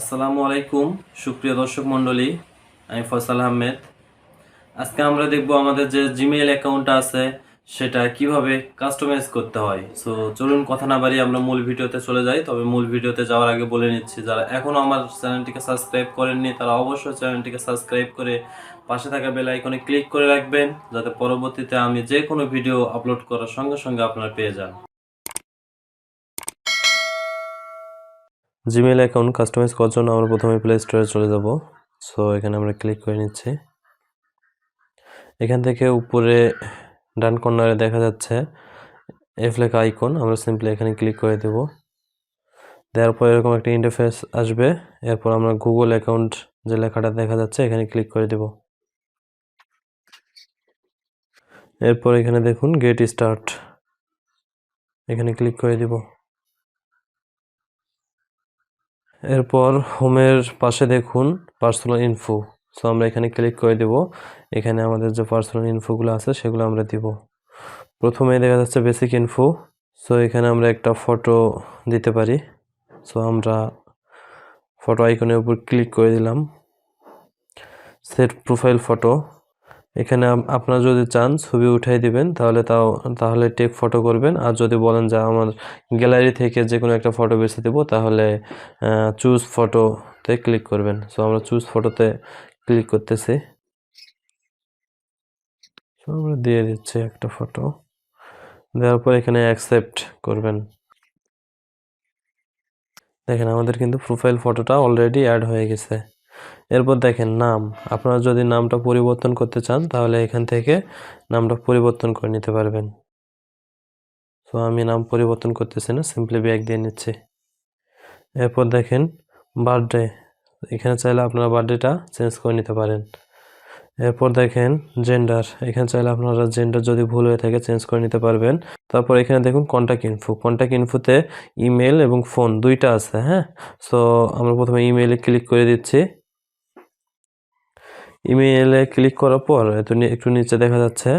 আসসালামু আলাইকুম সুপ্রিয় দর্শক মণ্ডলী, আমি ফয়সাল আহমেদ। আজকে আমরা দেখব আমাদের যে জিমেইল অ্যাকাউন্টটা আছে সেটা কিভাবে কাস্টমাইজ করতে হয়। সো চলুন কথা না বাড়িয়ে আমরা মূল ভিডিওতে চলে যাই। তবে মূল ভিডিওতে যাওয়ার আগে বলে নিচ্ছি, যারা এখনও আমার চ্যানেলটিকে সাবস্ক্রাইব করেননি তারা অবশ্যই চ্যানেলটিকে সাবস্ক্রাইব করে পাশে থাকা বেল আইকনে ক্লিক করে রাখবেন, যাতে পরবর্তীতে আমি যে কোনো ভিডিও আপলোড করার সঙ্গে সঙ্গে আপনারা পেয়ে যান। জিমেইল অ্যাকাউন্ট কাস্টমাইজ করার জন্য আমরা প্রথমে প্লে স্টোরে চলে যাব। সো এখানে আমরা ক্লিক করে নিচ্ছি। এখান থেকে উপরে ডান কর্নারে দেখা যাচ্ছে এফ লেখা আইকন, আমরা সিম্পলি এখানে ক্লিক করে দেব। দেওয়ার পর এরকম একটা ইন্টারফেস আসবে। এরপর আমরা গুগল অ্যাকাউন্ট যে লেখাটা দেখা যাচ্ছে এখানে ক্লিক করে দেব। এরপর এখানে দেখুন গেট স্টার্ট, এখানে ক্লিক করে দেব। এরপর হোমের পাশে দেখুন পার্সোনাল ইনফো, সো আমরা এখানে ক্লিক করে দেব। এখানে আমাদের যে পার্সোনাল ইনফোগুলো আছে সেগুলো আমরা দিব। প্রথমে দেখা যাচ্ছে বেসিক ইনফো, সো এখানে আমরা একটা ফটো দিতে পারি। সো আমরা ফটো আইকনের উপর ক্লিক করে দিলাম। সেট প্রোফাইল ফটো, এখানে আপনারা যদি চান ছবি উঠাই দিবেন তাহলে টেক ফটো করবেন, আর যদি বলেন যে আমার গ্যালারি থেকে যে কোনো একটা ফটো বেছে দেব তাহলে চুজ ফটোতে ক্লিক করবেন। সো আমরা চুজ ফটোতে ক্লিক করতেছি। সো আমরা দিয়ে দিচ্ছি একটা ফটো, দেওয়ার পর এখানে অ্যাকসেপ্ট করবেন। দেখেন আমাদের কিন্তু প্রোফাইল ফটোটা অলরেডি অ্যাড হয়ে গেছে। এরপর দেখেন নাম, আপনারা যদি নামটা পরিবর্তন করতে চান তাহলে এখান থেকে নামটা পরিবর্তন করে নিতে পারবেন। তো আমি নাম পরিবর্তন করতেছি না, সিম্পলি ব্যাক দিয়ে নিচ্ছি। এরপর দেখেন বার্থডে, এখানে চাইলে আপনারা বার্থডেটা চেঞ্জ করে নিতে পারেন। এরপর দেখেন জেন্ডার, এখানে চাইলে আপনারা জেন্ডার যদি ভুল হয়ে থাকে চেঞ্জ করে নিতে পারবেন। তারপর এখানে দেখুন কন্ট্যাক্ট ইনফোতে ইমেল এবং ফোন দুইটা আছে। হ্যাঁ, সো আমরা প্রথমে ইমেইলে ক্লিক করে দিচ্ছি। ইমেইলে ক্লিক করার পর একটু নিচে দেখা যাচ্ছে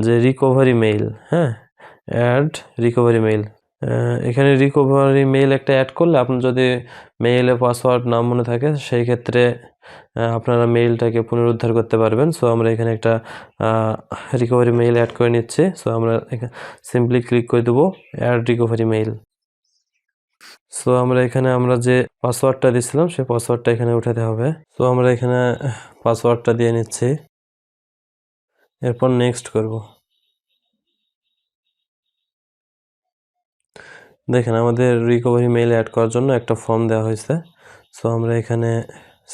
যে রিকভারি মেইল, হ্যাঁ, অ্যাড রিকভারি মেইল। এখানে রিকভারি মেইল একটা অ্যাড করলে আপনার যদি মেইলে পাসওয়ার্ড না মনে থাকে সেই ক্ষেত্রে আপনারা মেইলটাকে পুনরুদ্ধার করতে পারবেন। সো আমরা এখানে একটা রিকভারি মেইল অ্যাড করে নিচ্ছি। সো আমরা সিম্পলি ক্লিক করে দেবো অ্যাড রিকভারি মেইল। সো আমরা যে পাসওয়ার্ডটা দিয়েছিলাম সেই পাসওয়ার্ডটা এখানে উঠাতে হবে। সো আমরা এখানে পাসওয়ার্ডটা দিয়ে নিচ্ছি, এরপর নেক্সট করব। দেখেন আমাদের রিকভারি মেইল অ্যাড করার জন্য একটা ফর্ম দেওয়া হয়েছে। সো আমরা এখানে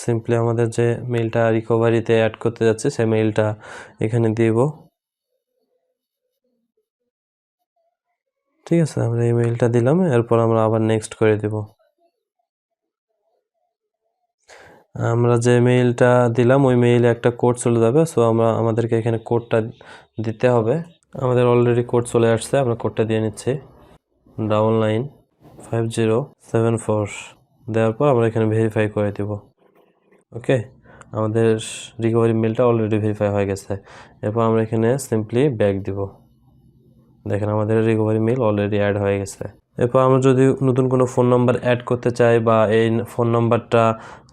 সিম্পলি আমাদের যে মেইলটা রিকভারিতে অ্যাড করতে যাচ্ছি সেই মেইলটা এখানে দিব। ঠিক আছে, আমরা এই মেইলটা দিলাম, এরপর আমরা আবার নেক্সট করে দেব। আমরা যে মেইলটা দিলাম ওই মেইলে একটা কোড চলে যাবে। সো আমাদেরকে এখানে কোডটা দিতে হবে। আমাদের অলরেডি কোড চলে আসছে, আমরা কোডটা দিয়ে নিচ্ছি। 995074 দেওয়ার পর আমরা এখানে ভেরিফাই করে দেব। ওকে, আমাদের রিকভারি মেলটা অলরেডি ভেরিফাই হয়ে গেছে। এরপর আমরা এখানে সিম্পলি ব্যাক দিব। দেখেন আমাদের রিকভারি মেল অলরেডি অ্যাড হয়ে গেছে। এরপর আমরা যদি নতুন কোনো ফোন নাম্বার অ্যাড করতে চাই বা এই ফোন নাম্বারটা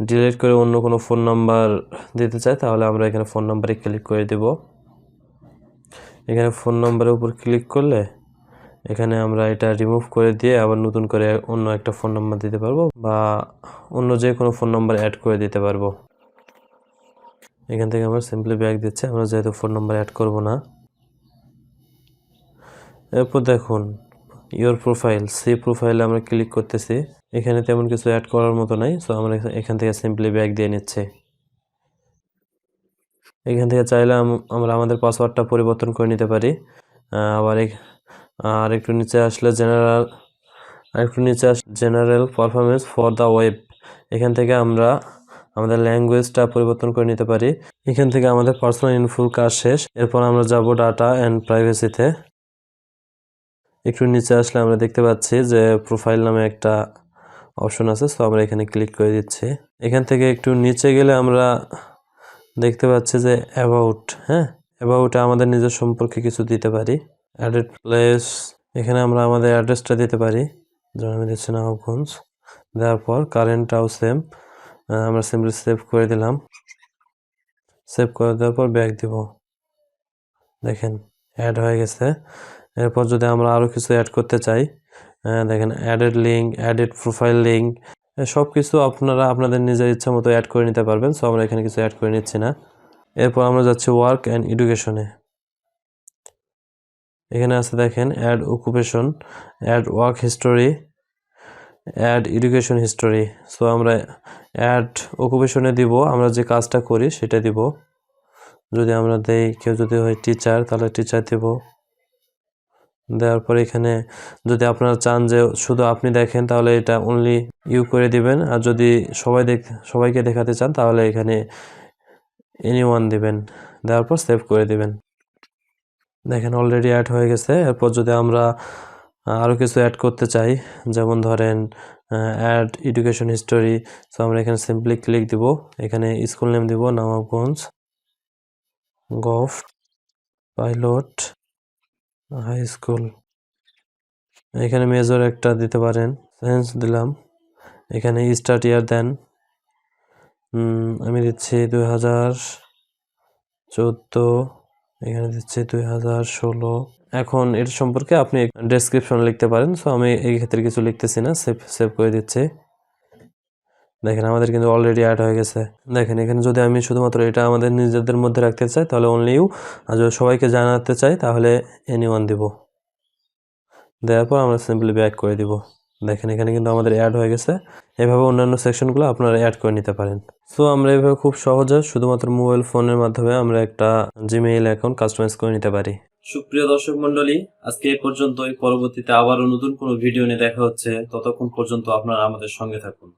ডিলিট করে অন্য কোনো ফোন নাম্বার দিতে চাই তাহলে আমরা এখানে ফোন নাম্বারে ক্লিক করে দেব। এখানে ফোন নাম্বারের উপর ক্লিক করলে এখানে আমরা এটা রিমুভ করে দিয়ে আবার নতুন করে অন্য একটা ফোন নাম্বার দিতে পারবো বা অন্য যে কোনো ফোন নাম্বার অ্যাড করে দিতে পারবো। এখান থেকে আমরা সিম্পলি ব্যাক দিচ্ছি, আমরা যেহেতু ফোন নাম্বার অ্যাড করব না। এরপর দেখুন ইওর প্রোফাইল, সেই প্রোফাইলে আমরা ক্লিক করতেছি। এখানে তেমন কিছু অ্যাড করার মতো নাই। সো আমরা এখান থেকে সিম্পলি ব্যাক দিয়ে নিচ্ছি। এখান থেকে চাইলে আমরা আমাদের পাসওয়ার্ডটা পরিবর্তন করে নিতে পারি। আবার একটু নিচে আসলে general performance for the web, এখান থেকে আমরা আমাদের ল্যাঙ্গুয়েজটা পরিবর্তন করে নিতে পারি। এখান থেকে আমাদের পার্সোনাল ইনফোর কাজ শেষ। এরপর আমরা যাব ডাটা অ্যান্ড প্রাইভেসিতে। একটু নিচে আসলে আমরা দেখতে পাচ্ছি যে প্রোফাইল নামে একটা অপশন আছে। সো আমরা এখানে ক্লিক করে দিচ্ছি। এখান থেকে একটু নিচে গেলে আমরা দেখতে পাচ্ছি যে অ্যাবাউট, হ্যাঁ, অ্যাবাউটে আমাদের নিজের সম্পর্কে কিছু দিতে পারি। অ্যাডেড প্লেস, এখানে আমরা আমাদের অ্যাড্রেসটা দিতে পারি, যেমন আমি দিচ্ছি নবাবগঞ্জ। দেওয়ার পর কারেন্টটাও সেম, আমরা সিম্পলি সেভ করে দিলাম। সেভ করে দেওয়ার পর ব্যাক দিব। দেখেন অ্যাড হয়ে গেছে। এরপর যদি আমরা আরও কিছু অ্যাড করতে চাই, দেখেন added link, added profile link, সব কিছু আপনারা আপনাদের নিজের ইচ্ছা মতো অ্যাড করে নিতে পারবেন। সো আমরা এখানে কিছু অ্যাড করে নিচ্ছি না। এরপর আমরা যাচ্ছি ওয়ার্ক অ্যান্ড এডুকেশনে। এখানে আছে দেখেন add occupation, add work history, add education history. So আমরা অ্যাড অকুপেশনে দিব, আমরা যে কাজটা করি সেটা দিব। যদি আমরা দেই, কেউ যদি হয় টিচার, তাহলে টিচার দিব। দেওয়ার পর এখানে যদি আপনারা চান যে শুধু আপনি দেখেন, তাহলে এটা অনলি ইউ করে দিবেন। আর যদি সবাইকে দেখাতে চান, তাহলে এখানে এনিওয়ান দিবেন। দেওয়ার পর সেভ করে দিবেন। দেখেন অলরেডি অ্যাড হয়ে গেছে। এরপর যদি আমরা আরও কিছু অ্যাড করতে চাই, যেমন ধরেন অ্যাড এডুকেশন হিস্টোরি, সো আমরা এখানে সিম্পলি ক্লিক দিব। এখানে স্কুল নেম দিব Nawabganj govt pilot high school. এখানে মেজর একটা দিতে পারেন, সায়েন্স দিলাম। এখানে স্টার্ট ইয়ার দেন, আমি দিচ্ছি 2014, এখানে দিচ্ছি 2016। এখন এর সম্পর্কে আপনি ডেসক্রিপশন লিখতে পারেন। সো আমি এই ক্ষেত্রে কিছু লিখতেছি না, সেভ করে দিচ্ছি। দেখেন আমাদের কিন্তু অলরেডি অ্যাড হয়ে গেছে। দেখেন এখানে যদি আমি শুধুমাত্র এটা আমাদের নিজেদের মধ্যে রাখতে চাই, তাহলে অনলি ইউ, আর যদি সবাইকে জানাতে চাই, তাহলে এনিওয়ান দিব। দেওয়ার পর আমরা সিম্পলি ব্যাক করে দিব। দেখেন এখানে কিন্তু আমাদের অ্যাড হয়ে গেছে। এভাবে অন্যান্য সেকশনগুলো আপনারা অ্যাড করে নিতে পারেন। সো আমরা এভাবে খুব সহজে শুধুমাত্র মোবাইল ফোনের মাধ্যমে আমরা একটা জিমেইল অ্যাকাউন্ট কাস্টমাইজ করে নিতে পারি। সুপ্রিয় দর্শক মণ্ডলী, আজকে এই পর্যন্তই। পরবর্তীতে আবারও নতুন কোনো ভিডিও নিয়ে দেখা হচ্ছে। ততক্ষণ পর্যন্ত আপনারা আমাদের সঙ্গে থাকুন।